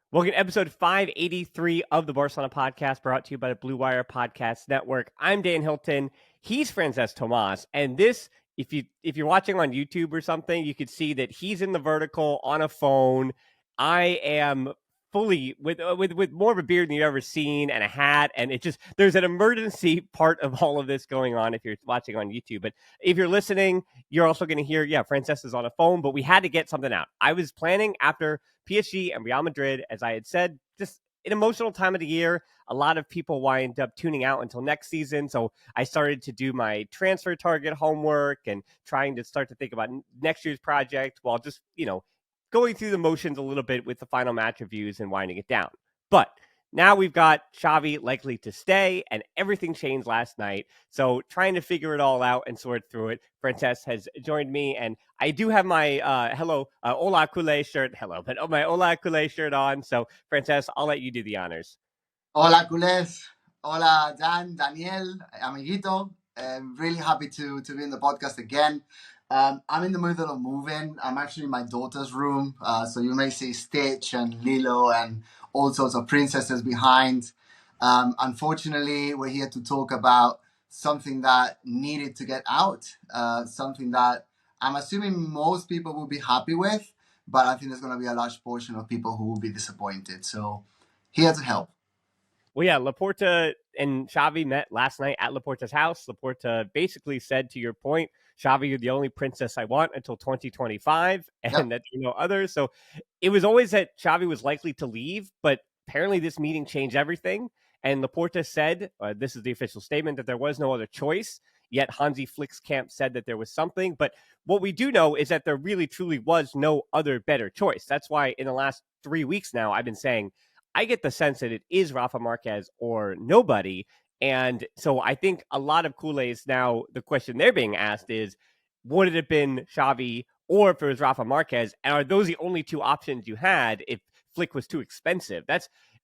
Welcome to episode 583 of the Barcelona podcast, brought to you by the Blue Wire Podcast Network. I'm Dan Hilton. He's Francesc Tomas, and this, if you're watching on YouTube or something, you could see that he's in the vertical on a phone. I am fully with more of a beard than you've ever seen and a hat, and it just there's an emergency part of all of this going on if you're watching on YouTube. But if you're listening, you're also going to hear, Francesc is on a phone, but we had to get something out. I was planning after PSG and Real Madrid, as I had said, just an emotional time of the year. A lot of people wind up tuning out until next season. So I started to do my transfer target homework and trying to start to think about next year's project while just, going through the motions a little bit with the final match reviews and winding it down. But now we've got Xavi likely to stay, and everything changed last night. So trying to figure it all out and sort through it, Francesc has joined me, and I do have my Hola Culé shirt. Hello, but my Hola Culé shirt on. So Francesc, I'll let you do the honors. Hola, culés. Hola, Dan, Daniel, amiguito. I'm really happy to be in the podcast again. I'm in the middle of moving. I'm actually in my daughter's room. So you may see Stitch and Lilo and all sorts of princesses behind. Unfortunately, we're here to talk about something that needed to get out, something that I'm assuming most people will be happy with, but I think there's going to be a large portion of people who will be disappointed. So here to help. Well, yeah, Laporta and Xavi met last night at Laporta's house. Laporta basically said, to your point, Xavi, you're the only princess I want until 2025, and Yep. that there are no others. So it was always that Xavi was likely to leave, but apparently this meeting changed everything. And Laporta said, this is the official statement, that there was no other choice. Yet Hansi Flick's camp said that there was something. But what we do know is that there really, truly was no other better choice. That's why in the last 3 weeks now, I've been saying, I get the sense that it is Rafa Marquez or nobody. And so I think a lot of Kool-Aid's now, the question they're being asked is, would it have been Xavi or if it was Rafa Marquez? And are those the only two options you had if Flick was too expensive?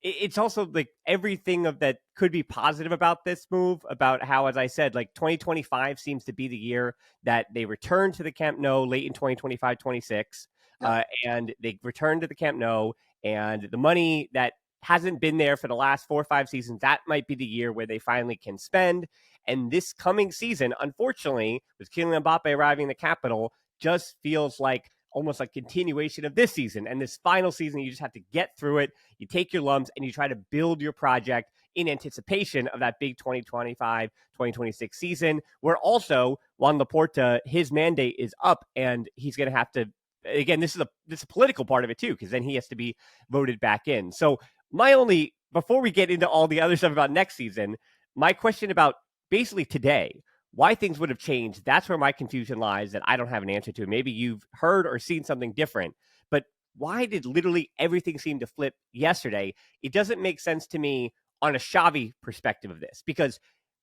It's also like everything of that could be positive about this move, about how, as I said, like 2025 seems to be the year that they return to the Camp Nou late in 2025, 26. And they return to the Camp Nou, and the money that hasn't been there for the last 4 or 5 seasons, that might be the year where they finally can spend. And this coming season, unfortunately, with Kylian Mbappe arriving in the capital, just feels like almost like continuation of this season. And this final season, you just have to get through it. You take your lumps and you try to build your project in anticipation of that big 2025, 2026 season, where also Juan Laporta, his mandate is up, and he's going to have to, again, this is a political part of it too, because then he has to be voted back in. So before we get into all the other stuff about next season, my question about basically today, why things would have changed, that's where my confusion lies, that I don't have an answer to. Maybe you've heard or seen something different, but why did literally everything seem to flip yesterday? It doesn't make sense to me on a Xavi perspective of this, because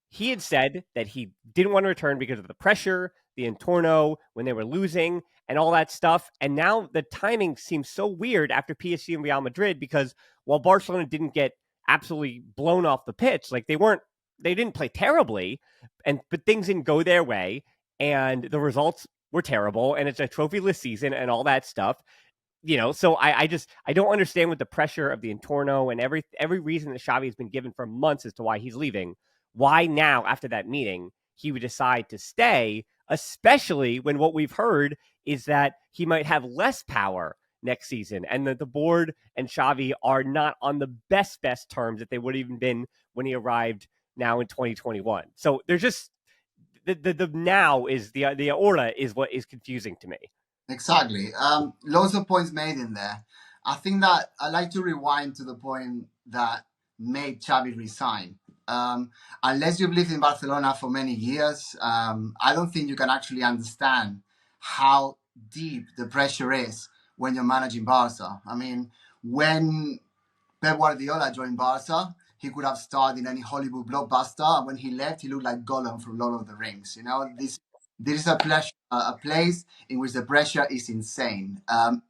he had said that he didn't want to return because of the pressure, the entorno, when they were losing, and all that stuff. And now the timing seems so weird after PSG and Real Madrid, because while Barcelona didn't get absolutely blown off the pitch, like they didn't play terribly, but things didn't go their way, and the results were terrible, and it's a trophyless season and all that stuff. So I don't understand with the pressure of the entorno and every reason that Xavi has been given for months as to why he's leaving, why now after that meeting he would decide to stay, especially when what we've heard is that he might have less power next season, and that the board and Xavi are not on the best terms that they would have even been when he arrived now in 2021. So there's just the now is the aura is what is confusing to me. Exactly. Lots of points made in there. I think that I like to rewind to the point that made Xavi resign. Unless you've lived in Barcelona for many years, I don't think you can actually understand how deep the pressure is when you're managing Barca. I mean, when Pep Guardiola joined Barca, he could have starred in any Hollywood blockbuster. And when he left, he looked like Gollum from Lord of the Rings. This is a place in which the pressure is insane.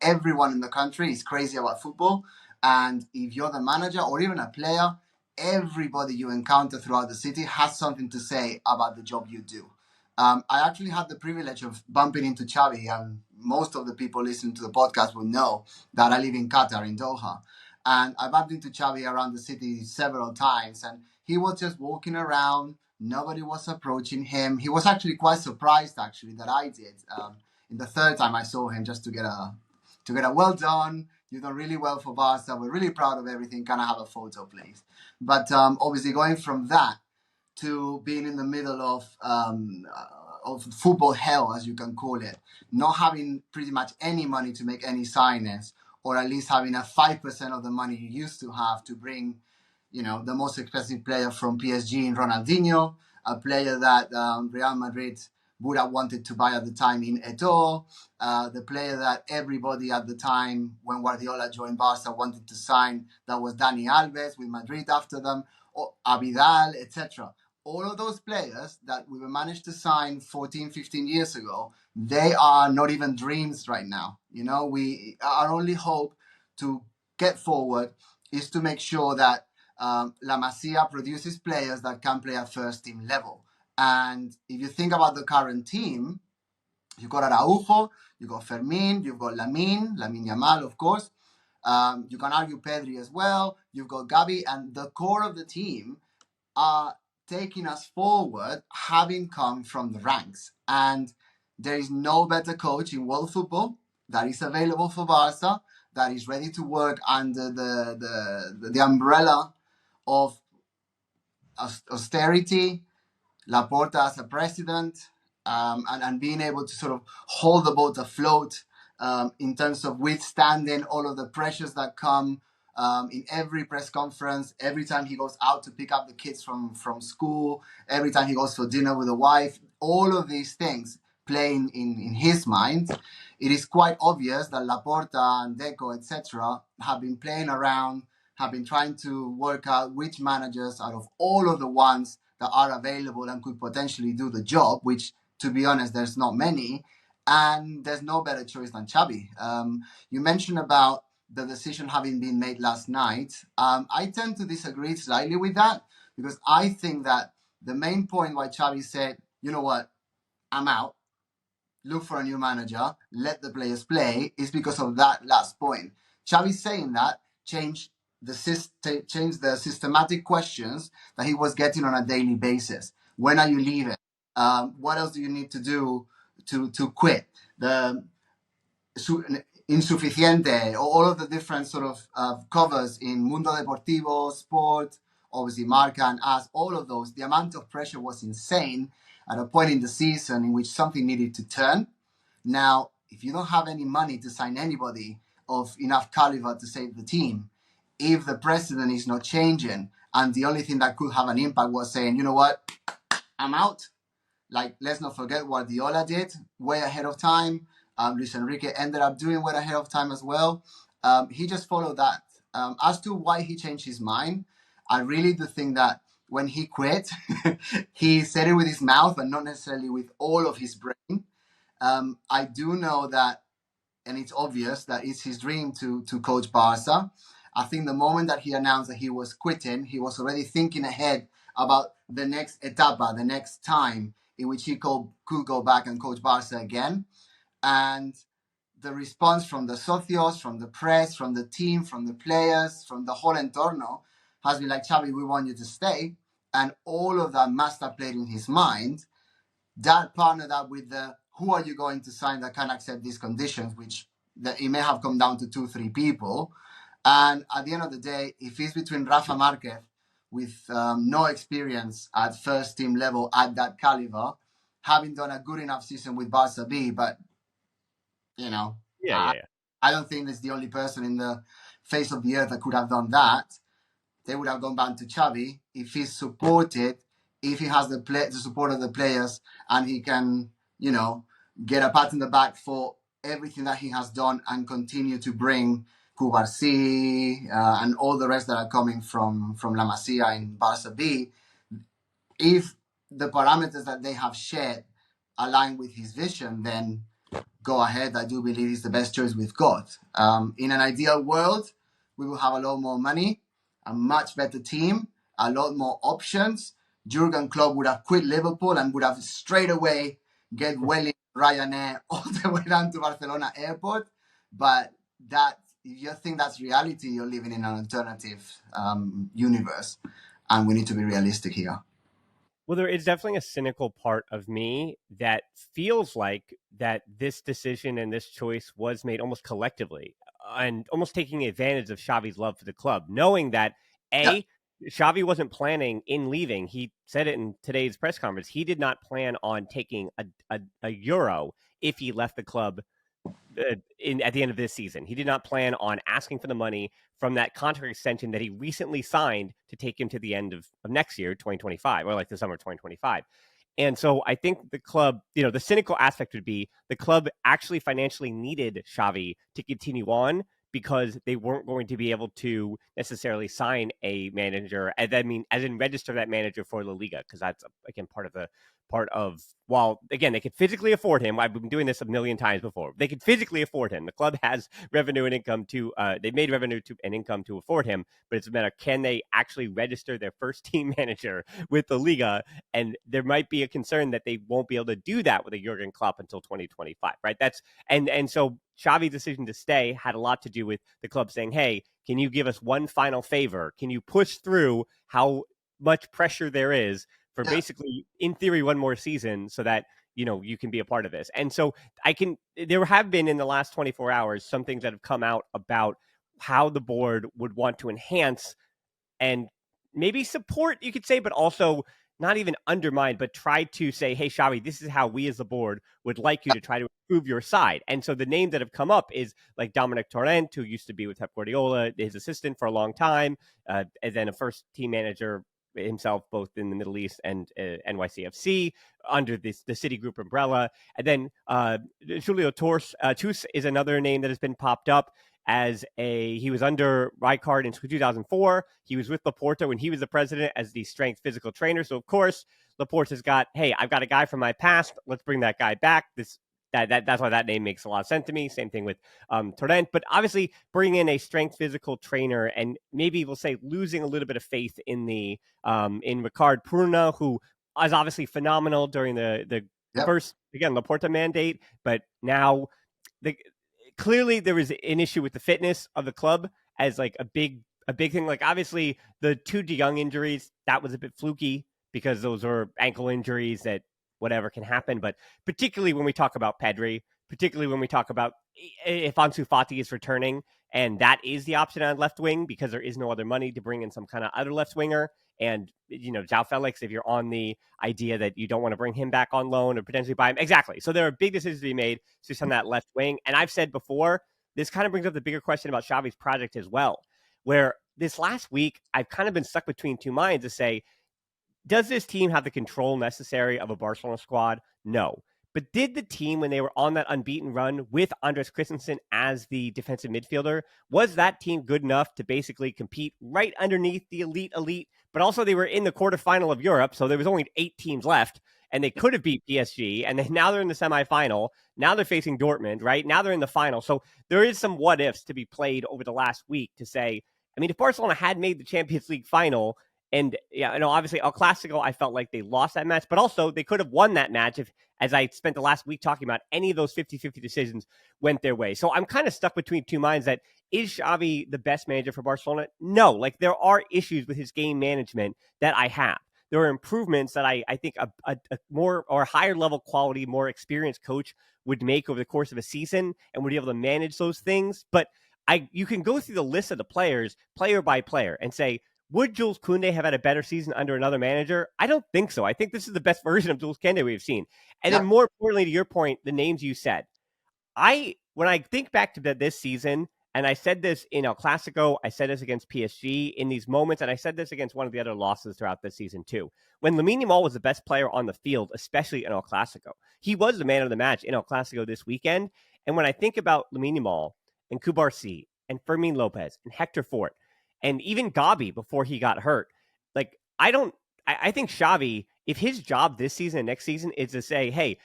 Everyone in the country is crazy about football. And if you're the manager or even a player, everybody you encounter throughout the city has something to say about the job you do. I actually had the privilege of bumping into Xavi, and most of the people listening to the podcast will know that I live in Qatar, in Doha. And I bumped into Xavi around the city several times, and he was just walking around. Nobody was approaching him. He was actually quite surprised, actually, that I did. In the third time I saw him, just to get a well done. You've done really well for Barca. We're really proud of everything. Can I have a photo, please? But obviously, going from that to being in the middle of football hell, as you can call it, not having pretty much any money to make any signings, or at least having a 5% of the money you used to have to bring, the most expensive player from PSG in Ronaldinho, a player that Real Madrid would have wanted to buy at the time in Eto'o, the player that everybody at the time when Guardiola joined Barca wanted to sign, that was Dani Alves with Madrid after them, or Abidal, etc. All of those players that we managed to sign 14, 15 years ago, they are not even dreams right now. Our only hope to get forward is to make sure that La Masia produces players that can play at first team level. And if you think about the current team, you've got Araujo, you've got Fermin, you've got Lamine Yamal, of course. You can argue Pedri as well. You've got Gavi, and the core of the team are taking us forward, having come from the ranks. And there is no better coach in world football that is available for Barca, that is ready to work under the umbrella of austerity, Laporta as a president, and being able to sort of hold the boat afloat in terms of withstanding all of the pressures that come in every press conference, every time he goes out to pick up the kids from school, every time he goes for dinner with a wife, all of these things playing in his mind. It is quite obvious that Laporta and Deco, etc., have been playing around, have been trying to work out which managers out of all of the ones that are available and could potentially do the job, which, to be honest, there's not many. And there's no better choice than Xavi. You mentioned about the decision having been made last night. I tend to disagree slightly with that, because I think that the main point why Xavi said, you know what, I'm out, look for a new manager, let the players play, is because of that last point. Xavi saying that changed the systematic questions that he was getting on a daily basis. When are you leaving? What else do you need to do to quit? The insuficiente, all of the different sort of covers in Mundo Deportivo, Sport, obviously Marca and Us, all of those, the amount of pressure was insane at a point in the season in which something needed to turn. Now, if you don't have any money to sign anybody of enough caliber to save the team, if the president is not changing, and the only thing that could have an impact was saying, you know what, I'm out. Like, let's not forget what Guardiola did way ahead of time. Luis Enrique ended up doing way ahead of time as well. He just followed that. As to why he changed his mind, I really do think that when he quit, he said it with his mouth and not necessarily with all of his brain. I do know that, and it's obvious that it's his dream to coach Barca. I think the moment that he announced that he was quitting, he was already thinking ahead about the next etapa, the next time in which he could go back and coach Barca again. And the response from the socios, from the press, from the team, from the players, from the whole entorno has been like, Xavi, we want you to stay. And all of that must have played in his mind. That partnered up with the who are you going to sign that can accept these conditions, which it may have come down to 2-3 people. And at the end of the day, if it's between Rafa Marquez with no experience at first team level at that caliber, having done a good enough season with Barca B, but Yeah. I don't think there's the only person in the face of the earth that could have done that. They would have gone back to Xavi if he's supported, if he has the support of the players, and he can, get a pat in the back for everything that he has done and continue to bring Cubarsí and all the rest that are coming from La Masia in Barca B. If the parameters that they have shared align with his vision, then go ahead. I do believe he's the best choice we've got. In an ideal world, we will have a lot more money, a much better team, a lot more options. Jurgen Klopp would have quit Liverpool and would have straight away get Welling, Ryanair all the way down to Barcelona airport. But that if you think that's reality, you're living in an alternative universe, and we need to be realistic here. Well, there is definitely a cynical part of me that feels like that this decision and this choice was made almost collectively and almost taking advantage of Xavi's love for the club, knowing that Yeah, Xavi wasn't planning in leaving. He said it in today's press conference. He did not plan on taking a euro if he left the club at the end of this season. He did not plan on asking for the money from that contract extension that he recently signed to take him to the end of next year, 2025, or like the summer of 2025. And so I think the club, the cynical aspect would be the club actually financially needed Xavi to continue on because they weren't going to be able to necessarily sign a manager, and I mean, as in register that manager for La Liga, because that's again part of while again they could physically afford him. I've been doing this a million times before. They could physically afford him. The club has revenue and income to they made revenue to and income to afford him, but it's a matter, can they actually register their first team manager with the Liga? And there might be a concern that they won't be able to do that with a Jurgen Klopp until 2025, right? That's and so Xavi's decision to stay had a lot to do with the club saying, hey, can you give us one final favor? Can you push through how much pressure there is for yeah, basically, in theory, one more season so that, you can be a part of this? And so there have been in the last 24 hours some things that have come out about how the board would want to enhance and maybe support, you could say, but also not even undermine, but try to say, hey, Xavi, this is how we as the board would like you to try to improve your side. And so the names that have come up is like Dominic Torrent, who used to be with Pep Guardiola, his assistant for a long time, and then a first team manager himself, both in the Middle East and NYCFC under the Citigroup umbrella. And then Julio Tus is another name that has been popped up he was under Rijkaard in 2004. He was with Laporta when he was the president as the strength physical trainer. So of course, Laporta's got, hey, I've got a guy from my past. Let's bring that guy back. That's why that name makes a lot of sense to me. Same thing with Torrent. But obviously, bring in a strength physical trainer, and maybe we'll say losing a little bit of faith in in Ricard Pruna, who is obviously phenomenal during the yep, first, again, Laporta mandate, but now the clearly there was an issue with the fitness of the club as like a big thing. Like obviously the two De Jong injuries, that was a bit fluky because those were ankle injuries that whatever can happen. But particularly when we talk about Pedri, particularly when we talk about if Ansu Fati is returning, and that is the option on left wing because there is no other money to bring in some kind of other left winger. And, João Felix, if you're on the idea that you don't want to bring him back on loan or potentially buy him. Exactly. So there are big decisions to be made just on that left wing. And I've said before, this kind of brings up the bigger question about Xavi's project as well, where this last week, I've kind of been stuck between two minds to say, does this team have the control necessary of a Barcelona squad? No. But did the team, when they were on that unbeaten run with Andres Christensen as the defensive midfielder, was that team good enough to basically compete right underneath the elite? But also they were in the quarterfinal of Europe, so there was only 8 teams left, and they could have beat PSG, and now they're in the semifinal. Now they're facing Dortmund, right? Now they're in the final. So there is some what ifs to be played over the last week to say, I mean, if Barcelona had made the Champions League final, and yeah, obviously El Clasico, I felt like they lost that match, but also they could have won that match if, as I spent the last week talking about, any of those 50-50 decisions went their way. So I'm kind of stuck between two minds that, is Xavi the best manager for Barcelona? No, like there are issues with his game management that I have. There are improvements that I think a more or higher level quality, more experienced coach would make over the course of a season and would be able to manage those things. But you can go through the list of the players, player by player, and say, would Jules Koundé have had a better season under another manager? I don't think so. I think this is the best version of Jules Koundé we've seen. And then yep. more importantly, to your point, the names you said, when I think back to this season, and I said this in El Clasico, I said this against PSG in these moments, and I said this against one of the other losses throughout this season too. When Lamine Yamal was the best player on the field, especially in El Clasico, he was the man of the match in El Clasico this weekend. And when I think about Lamine Yamal and Kubarsi and Fermin Lopez and Hector Fort and even Gabi before he got hurt, like I think Xavi, if his job this season and next season is to say, hey,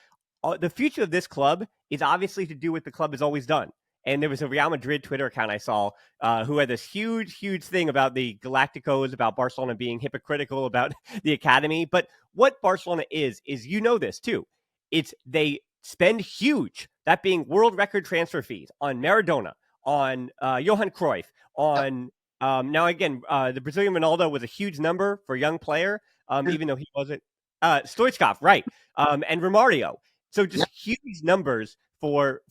the future of this club is obviously to do what the club has always done. And there was a Real Madrid Twitter account I saw who had this huge thing about the Galacticos, about Barcelona being hypocritical about the academy. But what Barcelona is this too. They spend huge, that being world record transfer fees on Maradona, on Johan Cruyff, Yep. on now again, the Brazilian Ronaldo was a huge number for a young player, even though he wasn't Stoichkov, right? And Romario. So just Yep. huge numbers for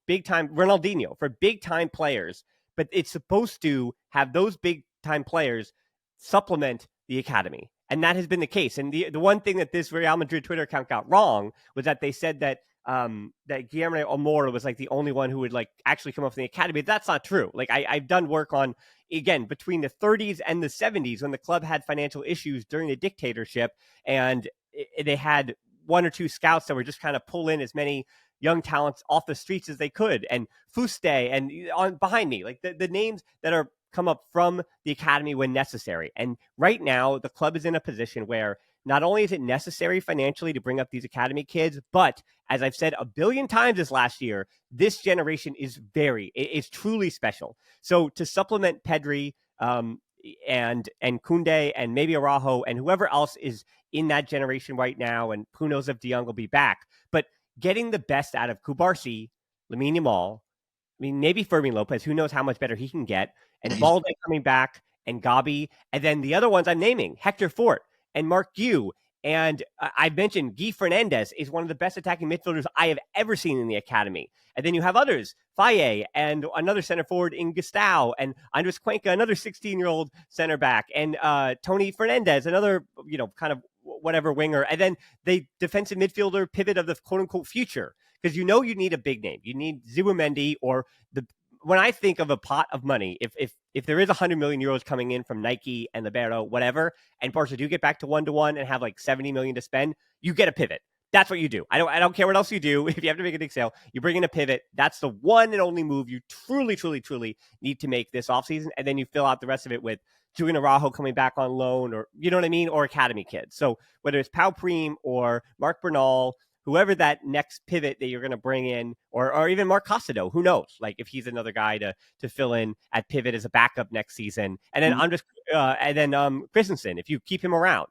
big time Ronaldinho, for big time players. But it's supposed to have those big time players supplement the academy. And that has been the case. And the one thing that this Real Madrid Twitter account got wrong was that they said that Guillermo Amor was like the only one who would like actually come up from the academy. That's not true. Like I've done work on, again, between the 30s and the 70s when the club had financial issues during the dictatorship, and they had one or two scouts that were just kind of pull in as many young talents off the streets as they could, and Fuste and on behind me, like the names that are come up from the academy when necessary. And right now, the club is in a position where not only is it necessary financially to bring up these academy kids, but as I've said a billion times this last year, this generation is it's truly special. So to supplement Pedri and Kunde and maybe Araujo and whoever else is in that generation right now, and who knows if De Jong will be back, but getting the best out of Kubarsi, Lamine Yamal, I mean, maybe Fermin Lopez, who knows how much better he can get, Yeah, and Balde coming back, and Gabi, and then the other ones I'm naming, Hector Fort and Mark Gu. And I mentioned Guy Fernandez is one of the best attacking midfielders I have ever seen in the academy. And then you have others, Faye and another center forward in Gustavo, and Andres Cuenca, another 16-year-old center back, and Tony Fernandez, another, kind of whatever winger. And then the defensive midfielder pivot of the quote-unquote future, because you need a big name. You need Zubimendi or when I think of a pot of money, if there is 100 million euros coming in from Nike and Libero, whatever, and Barca do get back to 1-1 and have like 70 million to spend, you get a pivot. That's what you do. I don't care what else you do. If you have to make a big sale, you bring in a pivot. That's the one and only move you truly, truly, truly need to make this offseason. And then you fill out the rest of it with Julian Araujo coming back on loan, or you know what I mean, or academy kids. So whether it's Pau Prime or Mark Bernal, whoever that next pivot that you're going to bring in, or even Mark Costado, who knows? Like if he's another guy to fill in at pivot as a backup next season, and then Christensen, if you keep him around,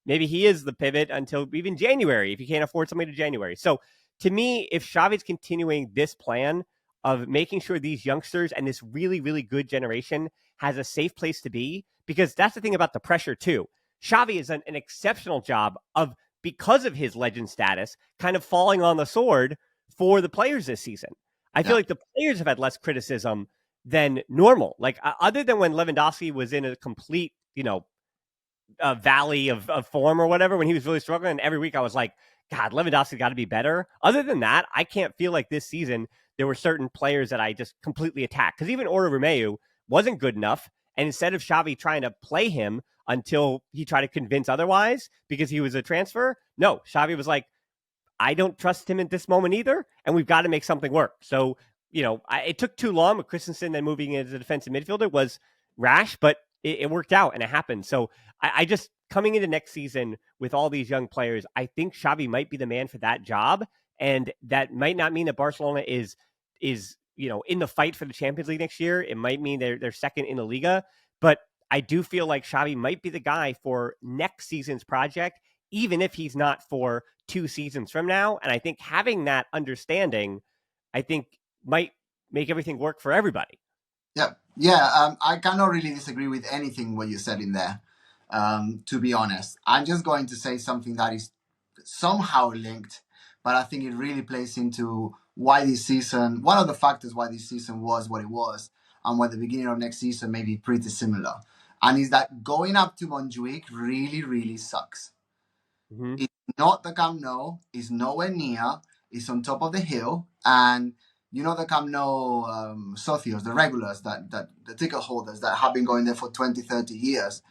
maybe he is the pivot until even January if you can't afford somebody to January. So to me, if Xavi's continuing this plan of making sure these youngsters and this really, really good generation has a safe place to be, because that's the thing about the pressure too. Xavi has done an exceptional job of, because of his legend status, kind of falling on the sword for the players this season. I feel like the players have had less criticism than normal. Like other than when Lewandowski was in a complete, valley of form or whatever, when he was really struggling, and every week I was like, God, Lewandowski got to be better. Other than that, I can't feel like this season there were certain players that I just completely attacked. Because even Ora Romeu wasn't good enough. And instead of Xavi trying to play him until he tried to convince otherwise because he was a transfer, no, Xavi was like, I don't trust him at this moment either, and we've got to make something work. So, it took too long with Christensen then moving into the defensive midfielder was rash, but it worked out and it happened. So I just, coming into next season with all these young players, I think Xavi might be the man for that job. And that might not mean that Barcelona is in the fight for the Champions League next year. It might mean they're second in the Liga, but I do feel like Xavi might be the guy for next season's project, even if he's not for 2 seasons from now. And I think having that understanding, I think might make everything work for everybody. Yeah. I cannot really disagree with anything what you said in there. To be honest, I'm just going to say something that is somehow linked, but I think it really plays into why this season, one of the factors why this season was what it was, and why the beginning of next season may be pretty similar. And is that going up to Montjuic really, really sucks. Mm-hmm. It's not the Camp Nou. It's nowhere near. It's on top of the hill. And the Camp Nou socios, the regulars, that the ticket holders that have been going there for 20, 30 years,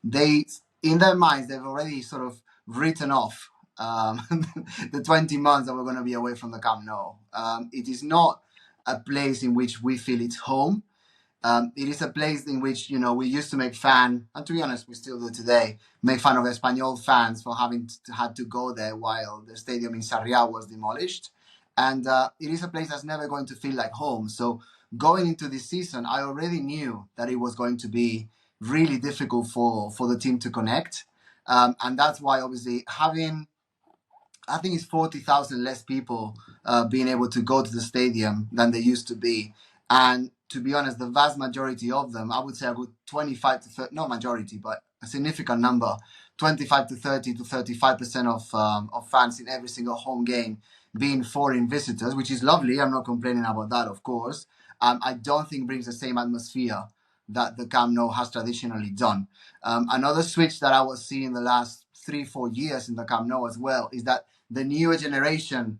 they, in their minds, they've already sort of written off the 20 months that we're going to be away from the Camp Nou. It is not a place in which we feel it's home. It is a place in which, we used to make fun, and to be honest, we still do today, make fun of Espanyol fans for having had to go there while the stadium in Sarriá was demolished. And it is a place that's never going to feel like home. So going into this season, I already knew that it was going to be really difficult for the team to connect. And that's why, obviously, I think it's 40,000 less people being able to go to the stadium than they used to be. And to be honest, the vast majority of them, I would say a good 25 to 30, not majority, but a significant number, 25 to 30 to 35% of fans in every single home game being foreign visitors, which is lovely. I'm not complaining about that, of course. I don't think brings the same atmosphere that the Camp Nou has traditionally done. Another switch that I was seeing the last 3-4 years in the Camp Nou as well is that the newer generation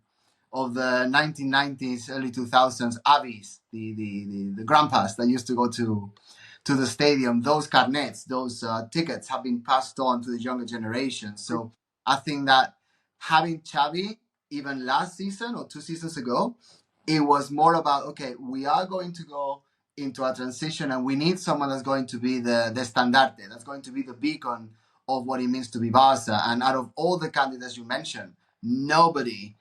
of the 1990s, early 2000s Avis, the grandpas that used to go to the stadium, those carnets, those tickets have been passed on to the younger generation. So I think that having Xavi, even last season or 2 seasons ago, it was more about, okay, we are going to go into a transition and we need someone that's going to be the standarte, that's going to be the beacon of what it means to be Barca. And out of all the candidates you mentioned, nobody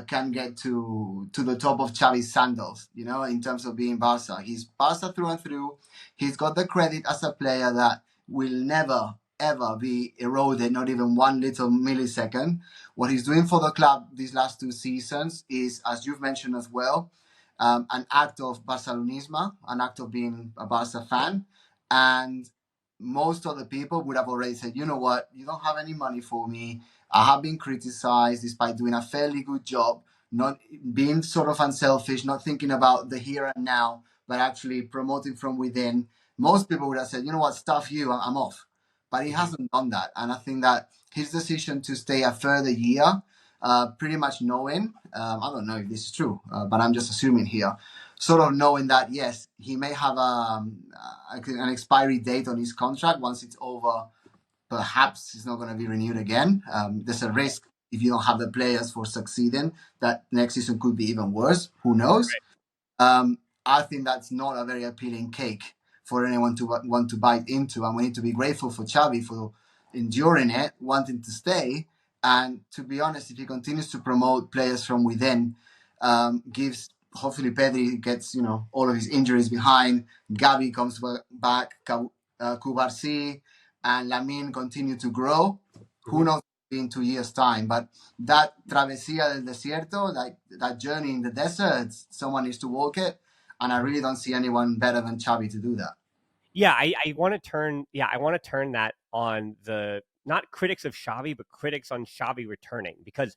can get to the top of Xavi's sandals, in terms of being Barca. He's Barca through and through. He's got the credit as a player that will never, ever be eroded, not even one little millisecond. What he's doing for the club these last 2 seasons is, as you've mentioned as well, an act of Barcelonismo, an act of being a Barca fan. And most of the people would have already said, you know what, you don't have any money for me. I have been criticized despite doing a fairly good job, not being sort of unselfish, not thinking about the here and now, but actually promoting from within. Most people would have said, you know what, stuff you, I'm off. But he hasn't done that. And I think that his decision to stay a further year, pretty much knowing, I don't know if this is true, but I'm just assuming here, sort of knowing that, yes, he may have an expiry date on his contract once it's over. Perhaps it's not going to be renewed again. There's a risk if you don't have the players for succeeding that next season could be even worse. Who knows? I think that's not a very appealing cake for anyone to want to bite into. And we need to be grateful for Xavi for enduring it, wanting to stay. And to be honest, if he continues to promote players from within, gives hopefully Pedri gets all of his injuries behind, Gavi comes back, Kubarsi and Lamine continue to grow. Who knows in 2 years' time? But that travesía del desierto, like that journey in the desert, someone needs to walk it. And I really don't see anyone better than Xavi to do that. Yeah, I want to turn. Yeah, I want to turn that on the not critics of Xavi, but critics on Xavi returning. Because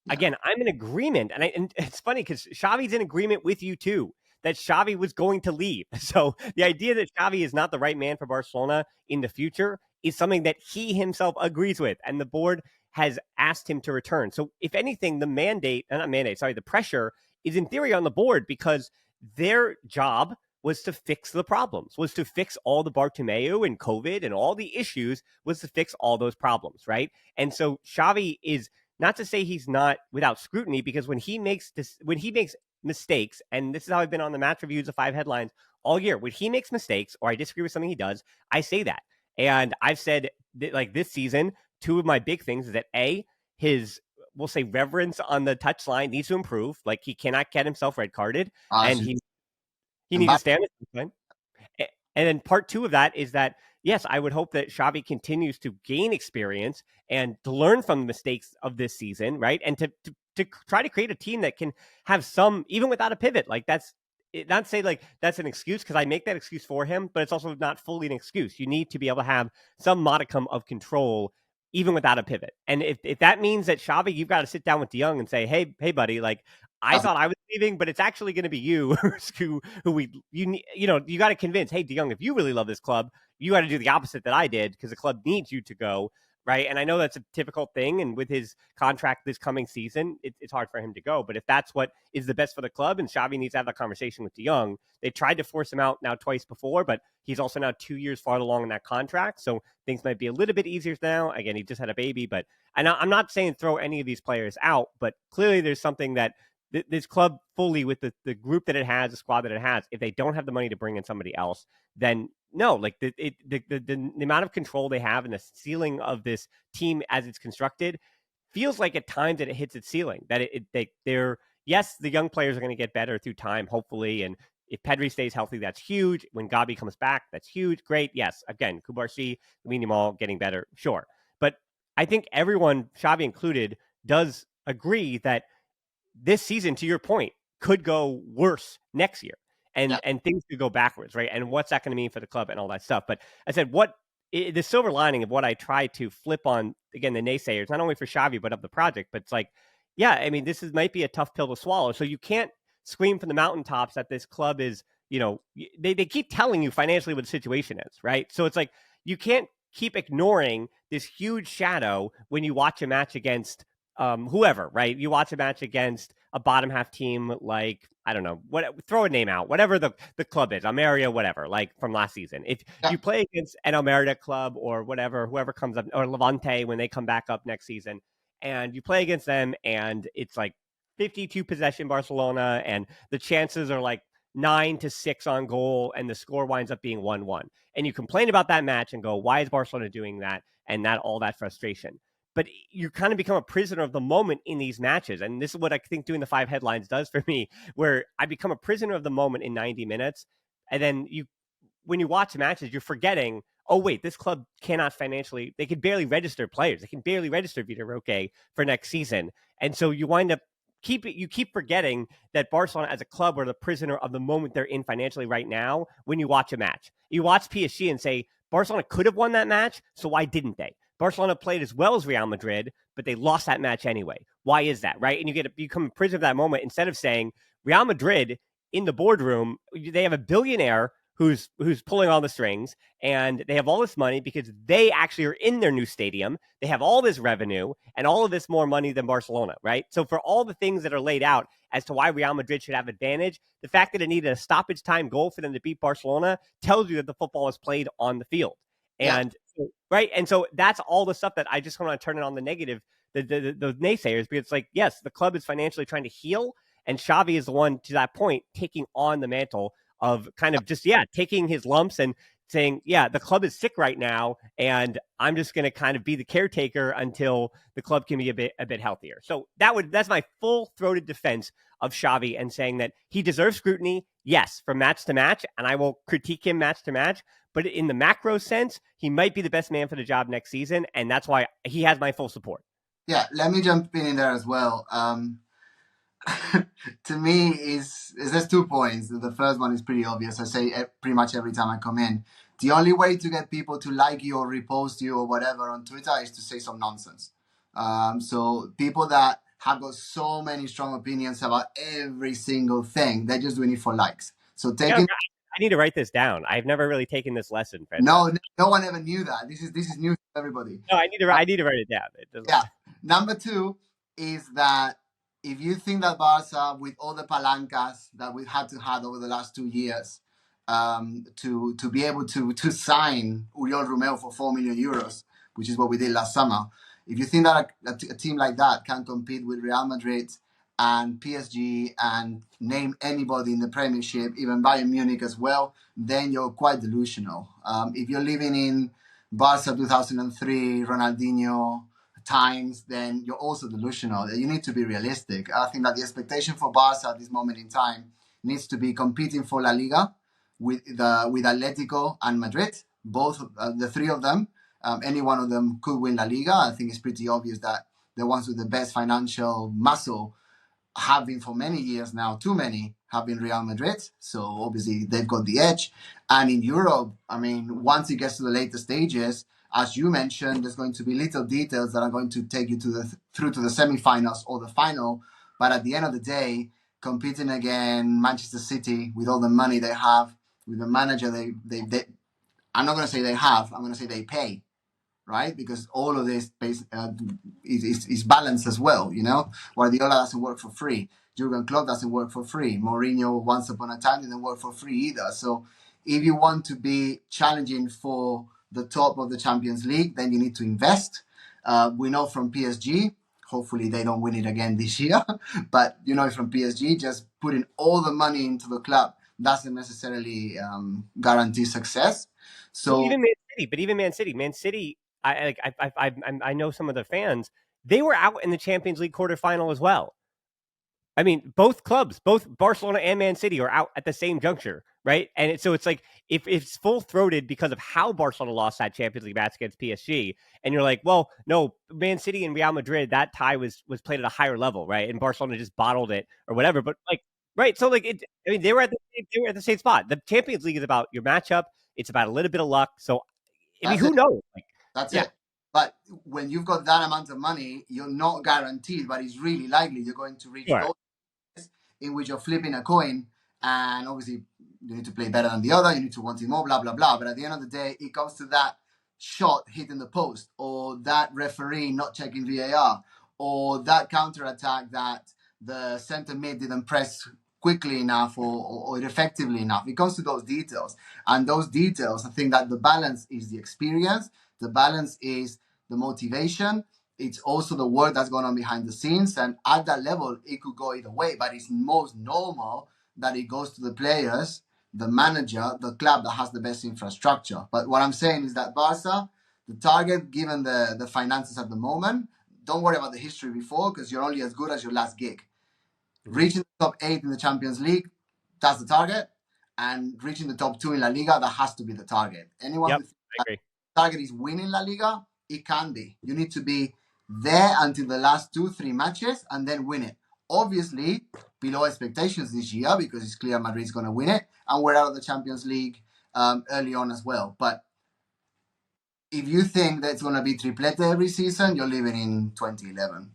again, I'm in agreement, and it's funny because Xavi's in agreement with you too that Xavi was going to leave. So the idea that Xavi is not the right man for Barcelona in the future is something that he himself agrees with, and the board has asked him to return. So if anything, the pressure is in theory on the board because their job was to fix the problems, was to fix all the Bartomeu and COVID and all the issues, was to fix all those problems, right? And so Xavi is not to say he's not without scrutiny, because when he makes mistakes, and this is how I've been on the match reviews of 5 headlines all year, when he makes mistakes or I disagree with something he does, I say that. And I've said that, like this season, 2 of my big things is that his we'll say reverence on the touchline needs to improve. Like he cannot get himself red carded, and he needs to stand with him. And then part 2 of that is that, yes, I would hope that Xavi continues to gain experience and to learn from the mistakes of this season, right? And to try to create a team that can have some, even without a pivot. Like that's not say like that's an excuse, because I make that excuse for him, but it's also not fully an excuse. You need to be able to have some modicum of control even without a pivot. And if that means that Xavi, you've got to sit down with De Jong and say, hey, buddy, like I thought I was leaving, but it's actually going to be you who you got to convince, hey, De Jong, if you really love this club, you got to do the opposite that I did, because the club needs you to go, right? And I know that's a difficult thing, and with his contract this coming season, it's hard for him to go. But if that's what is the best for the club, and Xavi needs to have that conversation with De Jong, they tried to force him out now twice before, but he's also now 2 years farther along in that contract, so things might be a little bit easier now. Again, he just had a baby, but I'm not saying throw any of these players out, but clearly there's something that this club fully, with the group that it has, the squad that it has, if they don't have the money to bring in somebody else, then no, like the amount of control they have and the ceiling of this team as it's constructed feels like at times that it hits its ceiling. That they're yes, the young players are going to get better through time, hopefully, and if Pedri stays healthy, that's huge. When Gavi comes back, that's huge. Great, yes. Again, Kubarsi, Lamine Yamal getting better, sure. But I think everyone, Xavi included, does agree that this season, to your point, could go worse next year. Yeah. and things could go backwards, right? And what's that going to mean for the club and all that stuff? But I said, the silver lining of what I try to flip on, again, the naysayers, not only for Xavi, but of the project, but it's like, yeah, I mean, might be a tough pill to swallow. So you can't scream from the mountaintops that this club is, they keep telling you financially what the situation is, right? So it's like, you can't keep ignoring this huge shadow when you watch a match against whoever, right? You watch a match against a bottom half team like, I don't know, throw a name out, whatever the club is, Almeria, whatever, like from last season. If Yeah. you play against an Almeria club or whatever, whoever comes up, or Levante when they come back up next season, and you play against them and it's like 52 possession Barcelona and the chances are like 9-6 on goal and the score winds up being 1-1. And you complain about that match and go, why is Barcelona doing that? And all that frustration. But you kind of become a prisoner of the moment in these matches. And this is what I think doing the 5 headlines does for me, where I become a prisoner of the moment in 90 minutes. And then when you watch matches, you're forgetting, oh, wait, this club cannot financially, they can barely register players. They can barely register Vitor Roque for next season. And so you wind up you keep forgetting that Barcelona as a club are the prisoner of the moment they're in financially right now when you watch a match. You watch PSG and say, Barcelona could have won that match, so why didn't they? Barcelona played as well as Real Madrid, but they lost that match anyway. Why is that, right? And you become a prisoner of that moment instead of saying Real Madrid in the boardroom, they have a billionaire who's pulling all the strings, and they have all this money because they actually are in their new stadium. They have all this revenue and all of this more money than Barcelona, right? So for all the things that are laid out as to why Real Madrid should have advantage, the fact that it needed a stoppage time goal for them to beat Barcelona tells you that the football is played on the field. Yeah. And right, and so that's all the stuff that I just want to turn it on the negative, the naysayers, because it's like, yes, the club is financially trying to heal, and Xavi is the one to that point taking on the mantle of kind of just, taking his lumps and saying, yeah, the club is sick right now, and I'm just going to kind of be the caretaker until the club can be a bit healthier. So that's my full-throated defense of Xavi and saying that he deserves scrutiny, yes, from match to match, and I will critique him match to match, but in the macro sense, he might be the best man for the job next season, and that's why he has my full support. Yeah, let me jump in there as well. To me, is there's 2 points. The first one is pretty obvious. I say pretty much every time I come in. The only way to get people to like you or repost you or whatever on Twitter is to say some nonsense. So people that have got so many strong opinions about every single thing, they're just doing it for likes. So taking. I need to write this down. I've never really taken this lesson, Francesc. No one ever knew that. This is news to everybody. No, I need to write it down. Yeah. Number 2 is that if you think that Barca, with all the palancas that we've had to have over the last 2 years, to be able to sign Uriol Romeo for 4 million euros, which is what we did last summer, if you think that a team like that can compete with Real Madrid and PSG and name anybody in the Premiership, even Bayern Munich as well, then you're quite delusional. If you're living in Barca 2003, Ronaldinho times, then you're also delusional. You need to be realistic. I think that the expectation for Barca at this moment in time needs to be competing for La Liga with Atletico and Madrid, both the 3 of them. Any one of them could win La Liga. I think it's pretty obvious that the ones with the best financial muscle have been for many years now, too many, have been Real Madrid. So obviously they've got the edge. And in Europe, I mean, once it gets to the later stages, as you mentioned, there's going to be little details that are going to take you through to the semi-finals or the final. But at the end of the day, competing against Manchester City with all the money they have, with the manager they I'm not going to say they have, I'm going to say they pay, right? Because all of this is balanced as well, you know? Guardiola doesn't work for free. Jurgen Klopp doesn't work for free. Mourinho, once upon a time, didn't work for free either. So if you want to be challenging for the top of the Champions League, then you need to invest. We know from PSG, hopefully they don't win it again this year, but you know from PSG, just putting all the money into the club doesn't necessarily guarantee success. So well, even Man City, I know some of the fans. They were out in the Champions League quarterfinal as well. I mean, both clubs, both Barcelona and Man City, are out at the same juncture, right? And so it's like, if it's full throated because of how Barcelona lost that Champions League match against PSG, and you're like, well, no, Man City and Real Madrid, that tie was played at a higher level, right? And Barcelona just bottled it or whatever. But like, Right. So like I mean, they were at the same spot. The Champions League is about your matchup. It's about a little bit of luck. So I mean, That's it. who knows? Like, That's yeah, it. But when you've got that amount of money, you're not guaranteed, but it's really likely you're going to reach sure. those in which you're flipping a coin, and obviously you need to play better than the other, you need to want it more, blah blah blah. But at the end of the day, it comes to that shot hitting the post, or that referee not checking VAR, or that counter attack that the centre mid didn't press quickly enough or effectively enough. It comes to those details, and those details, I think that the balance is the experience, the balance is the motivation, it's also the work that's going on behind the scenes. And at that level, it could go either way, but it's most normal that it goes to the players, the manager, the club that has the best infrastructure. But what I'm saying is that Barca, the target, given the finances at the moment, don't worry about the history before, because you're only as good as your last gig. Mhm. Reaching the top 8 in the Champions League, that's the target. And reaching the top 2 in La Liga, that has to be the target. Anyone who Yep, thinks I that agree. target is winning La Liga, it can be. You need to be there until the last 2, 3 matches and then win it. Obviously, below expectations this year, because it's clear Madrid's going to win it, and we're out of the Champions League early on as well. But if you think that's going to be triplete every season, you're living in 2011.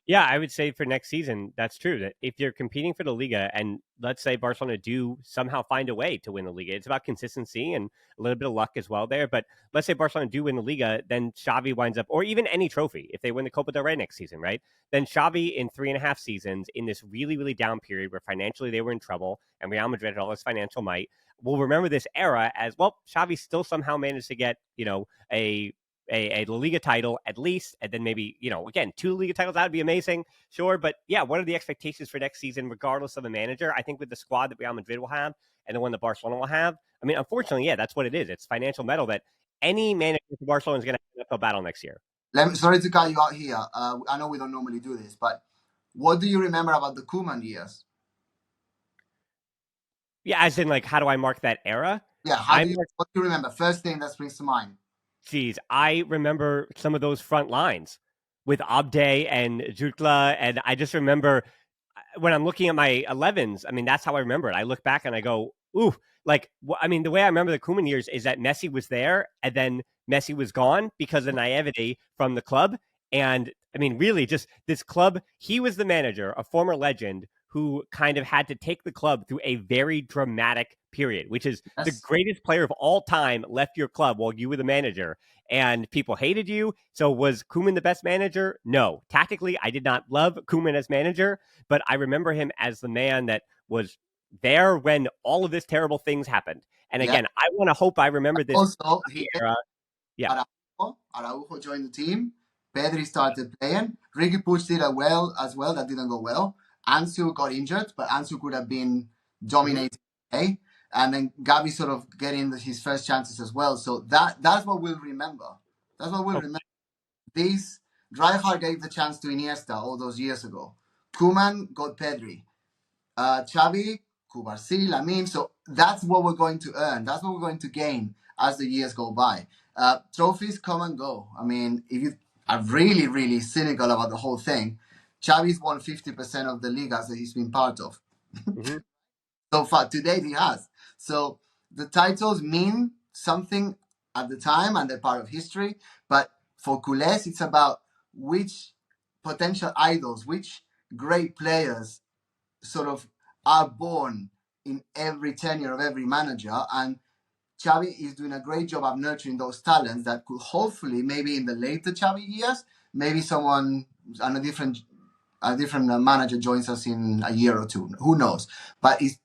Yeah, I would say for next season, that's true. That if you're competing for the Liga, and let's say Barcelona do somehow find a way to win the Liga, it's about consistency and a little bit of luck as well there. But let's say Barcelona do win the Liga, then Xavi winds up, or even any trophy, if they win the Copa del Rey next season, right? Then Xavi in 3.5 seasons in this really, really down period where financially they were in trouble and Real Madrid had all this financial might, will remember this era as, well, Xavi still somehow managed to get, a La Liga title at least, and then maybe, again, 2 Liga titles, that would be amazing, sure. But yeah, what are the expectations for next season, regardless of a manager? I think with the squad that Real Madrid will have and the one that Barcelona will have, I mean, unfortunately, yeah, that's what it is. It's financial metal that any manager for Barcelona is going to have an uphill battle next year. Sorry to cut you out here. I know we don't normally do this, but what do you remember about the Koeman years? Yeah, as in, like, how do I mark that era? Yeah, I'm what do you remember? First thing that springs to mind. Geez, I remember some of those front lines with Abde and Jutla, and I just remember when I'm looking at my 11s. I mean, that's how I remember it. I look back and I go, ooh, like, I mean, the way I remember the Koeman years is that Messi was there and then Messi was gone because of naivety from the club. And I mean, really, just this club, he was the manager, a former legend who kind of had to take the club through a very dramatic period, which is the Yes. greatest player of all time left your club while you were the manager and people hated you. So was Koeman the best manager? No. Tactically, I did not love Koeman as manager, but I remember him as the man that was there when all of this terrible things happened. And Yeah. again, I want to hope I remember this Also, he era. Yeah. Araujo joined the team. Pedri started playing. Ricky Puig did well as well. That didn't go well. Ansu got injured, but Ansu could have been Mhm. dominating. And then Gavi sort of getting his first chances as well. So that's what we'll remember. That's what we'll Oh, remember. This Rijkaard gave the chance to Iniesta all those years ago. Koeman got Pedri. Xavi, Cubarsí, Lamin. So that's what we're going to earn. That's what we're going to gain as the years go by. Trophies come and go. I mean, if you are really, really cynical about the whole thing, Xavi's won 50% of the ligas that he's been part of. mhm. So far, to date, he has. So the titles mean something at the time and they're part of history. But for Culés, it's about which potential idols, which great players sort of are born in every tenure of every manager. And Xavi is doing a great job of nurturing those talents that could hopefully, maybe in the later Xavi years, maybe someone on a different manager joins us in a year or two. Who knows? But it's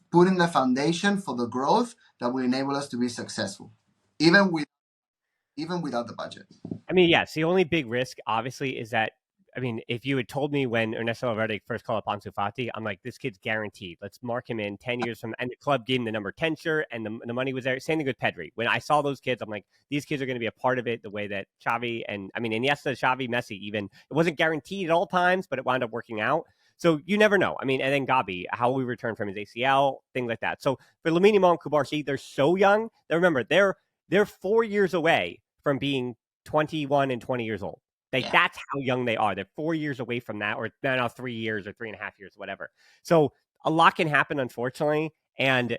putting the foundation for the growth that will enable us to be successful, even with even without the budget. I mean, yes, the only big risk, obviously, is that, I mean, if you had told me when Ernesto Valverde first called up Ansu Fati, I'm like, this kid's guaranteed. Let's mark him in 10 years from, and the club gave him the number 10 shirt and the money was there. Same thing with Pedri. When I saw those kids, I'm like, these kids are going to be a part of it the way that Xavi and, I mean, Iniesta, Xavi, Messi, even, it wasn't guaranteed at all times, but it wound up working out. So you never know. I mean, and then Gabi, how we return from his ACL, things like that. So for Lamine Yamal and Kubarsi, they're so young. That remember, they're 4 years away from being 21 and 20 years old. Like, Yeah. that's how young they are. They're 4 years away from that, or now 3 years or 3.5 years, whatever. So a lot can happen, unfortunately, and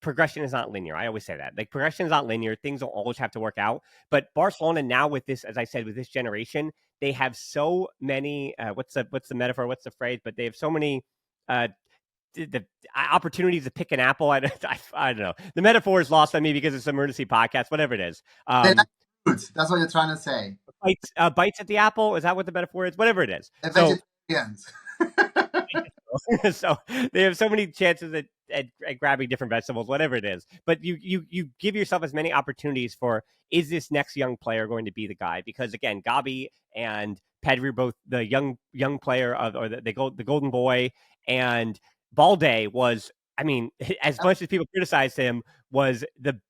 progression is not linear. I always say that. Like, progression is not linear. Things don't always have to work out. But Barcelona now, with this, as I said, with this generation, they have so many. What's the metaphor? What's the phrase? But they have so many. The opportunities to pick an apple. I don't know. The metaphor is lost on me because it's an emergency podcast. Whatever it is. They like fruits. That's what you're trying to say. Bites at the apple. Is that what the metaphor is? Whatever it is. They're So vegetarians. so they have so many chances at grabbing different vegetables, whatever it is. But you give yourself as many opportunities for, is this next young player going to be the guy? Because again, Gavi and Pedri, both the young player or the golden boy, and Balde was, I mean, as much as people criticized him, was the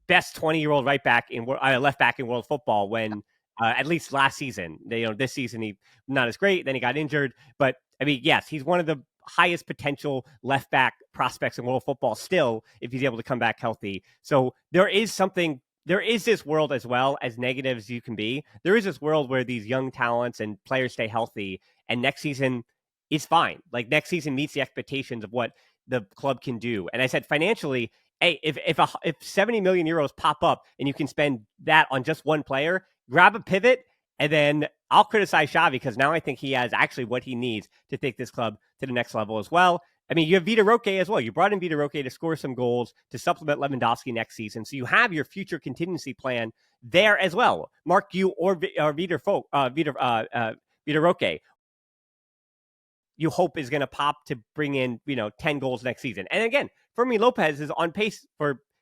best 20-year-old left back in world football when at least last season. This season he not as great. Then he got injured, but I mean, yes, he's one of the highest potential left back prospects in world football still, if he's able to come back healthy. So there is this world, as well as negative as you can be. There is this world where these young talents and players stay healthy, and next season is fine. Like, next season meets the expectations of what the club can do. And I said, financially, hey, if 70 million euros pop up and you can spend that on just one player, grab a pivot. And then I'll criticize Xavi, because now I think he has actually what he needs to take this club to the next level as well. I mean, you have Vitor Roque as well. You brought in Vitor Roque to score some goals to supplement Lewandowski next season. So you have your future contingency plan there as well. Mark, you or Vitor Roque, you hope is going to pop to bring in, 10 goals next season. And again, Fermin Lopez is on pace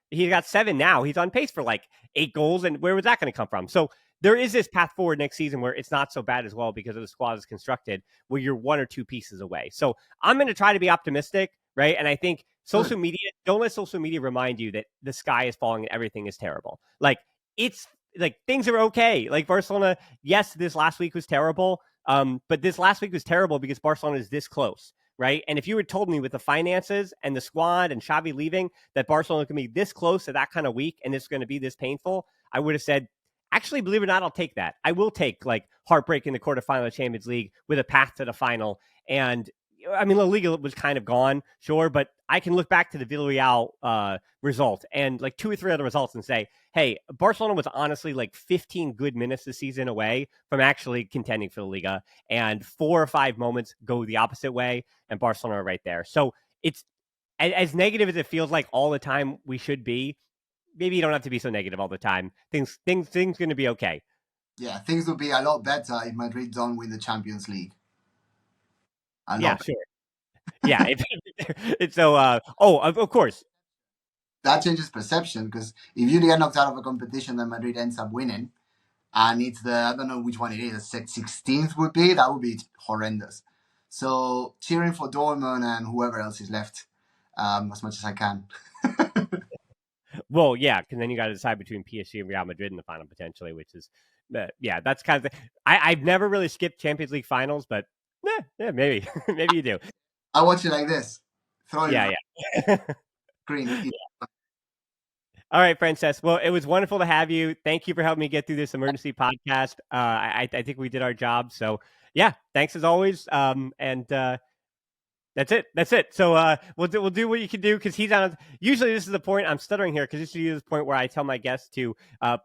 he got 7 now. He's on pace for like 8 goals. And where was that going to come from? So there is this path forward next season where it's not so bad as well, because of the squad is constructed, where you're 1 or 2 pieces away. So I'm going to try to be optimistic, right? And I think social media, don't let social media remind you that the sky is falling and everything is terrible. Like, it's like things are okay. Like, Barcelona, yes, this last week was terrible. But this last week was terrible because Barcelona is this close, right? And if you had told me with the finances and the squad and Xavi leaving that Barcelona can be this close to that kind of week and it's going to be this painful, I would have said, actually, believe it or not, I'll take that. I will take like heartbreak in the quarterfinal of Champions League with a path to the final. And I mean, La Liga was kind of gone, sure, but I can look back to the Villarreal result and like 2 or 3 other results and say, hey, Barcelona was honestly like 15 good minutes this season away from actually contending for the Liga, and 4 or 5 moments go the opposite way, and Barcelona are right there. So it's as negative as it feels like all the time we should be. Maybe you don't have to be so negative all the time. Things going to be okay. Yeah, things would be a lot better if Madrid don't win the Champions League. Yeah, sure. Yeah, it's so. Of course. That changes perception, because if you get knocked out of a competition that Madrid ends up winning, and it's I don't know which one it is, 16th would be, that would be horrendous. So cheering for Dortmund and whoever else is left as much as I can. Well, yeah, because then you got to decide between PSG and Real Madrid in the final potentially, which is, that's kind of. I've never really skipped Champions League finals, but maybe maybe you do. I watch it like this. Yeah. Green. Yeah. All right, Francesc. Well, it was wonderful to have you. Thank you for helping me get through this emergency podcast. I think we did our job. So, yeah, thanks as always. And that's it. So we'll do what you can do, because he's on. Usually this is the point I'm stuttering here, because this is the point where I tell my guests to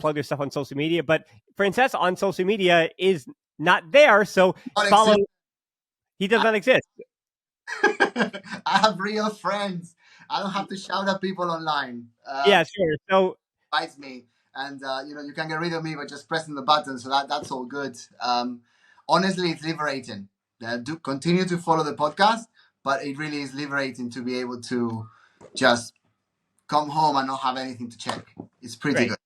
plug their stuff on social media. But Francesc on social media is not there, so follow. He does not exist. I have real friends. I don't have to shout at people online. Yeah, sure. So advise me, and you can get rid of me by just pressing the button. So that's all good. Honestly, it's liberating. Do continue to follow the podcast, but it really is liberating to be able to just come home and not have anything to check. It's pretty good.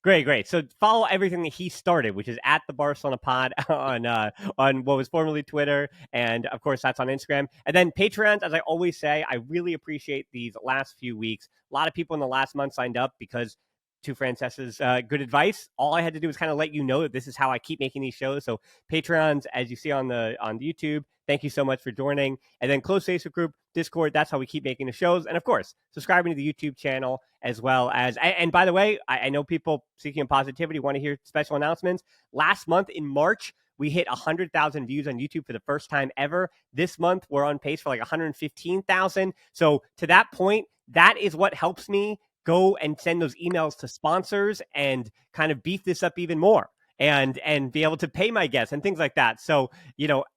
Great. So follow everything that he started, which is at the Barcelona Pod on what was formerly Twitter, and of course that's on Instagram. And then Patreons, as I always say, I really appreciate these last few weeks. A lot of people in the last month signed up because, to Francesca's good advice, all I had to do was kind of let you know that this is how I keep making these shows. So Patreons, as you see on YouTube, thank you so much for joining. And then close Facebook group, Discord, that's how we keep making the shows. And of course, subscribing to the YouTube channel, as well as, and by the way, I know people seeking positivity want to hear special announcements. Last month in March, We hit 100,000 views on YouTube for the first time ever. This month, we're on pace for like 115,000. So to that point, that is what helps me go and send those emails to sponsors and kind of beef this up even more and be able to pay my guests and things like that. So,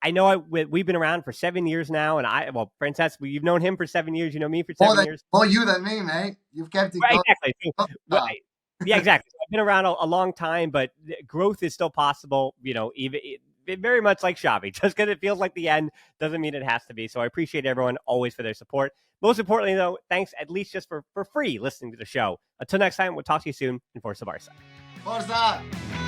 I know we've been around for 7 years now, and Francesc, you've known him for 7 years. You know me for 7 years. More you than me, mate. You've kept it Right, going. exactly. Yeah, exactly. So I've been around a long time, but growth is still possible. Even very much like Xavi. Just because it feels like the end doesn't mean it has to be. So I appreciate everyone always for their support. Most importantly, though, thanks at least just for free listening to the show. Until next time, we'll talk to you soon. And Forza Barça. Forza!